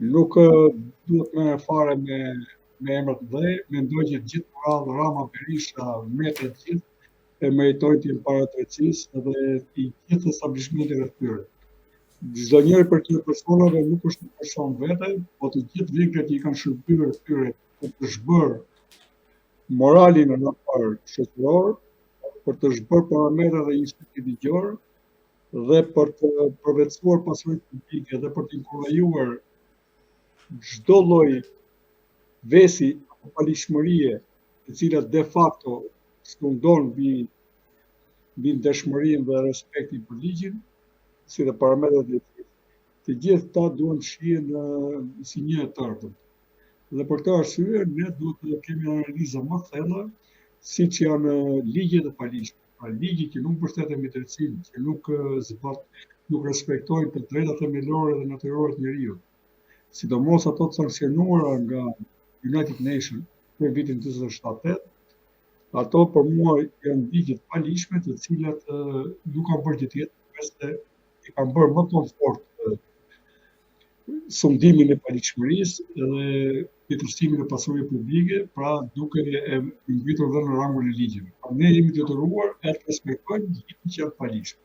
Nuk duhet me fare me emrat të mëdhenj, mendoj që gjithë radhë Rama, Berisha, Meta të gjithë e meritojnë të jenë para drejtësisë dhe i gjithë establishmentit rreth tyre. Çdo njeri për këtyre personave nuk është një person vete, po të gjithë viklet që i kanë shërbyer këtyre për të zhbërë moralin në raport shoqëror, për të zhbërë parametra dhe institut ligjor dhe për të përvetësuar pasurinë publike dhe për të inkurajuar çdo lloj vesi apo palishmërie, e cila de facto skundon mbi dëshmërinë dhe respektin për ligjin, si dhe parametrat e tij. Të gjithë ta duhen të shihen si një e tërpët. Dhe për këtë arsye ne duhet të kemi analiza më thella, siç janë ligjet e palishme. Pra ligji që nuk mbështeten mbi drejtsinë, që nuk respektojnë të drejtat themelore dhe natyrore të njeriut. Sidomos ato të sankcionuara nga United Nations në vitin 47-8, ato për mua janë ligje të palishme, të cilat nuk kanë bërë gjë tjetër, veçse i kanë bërë më komfort sundimin e palishmërisë dhe detyrsimin e pasurisë publike, pra duke e ngritur dhe në rangun e ligjit. Ne jemi detyruar e të respektojmë gjithë që janë palishme.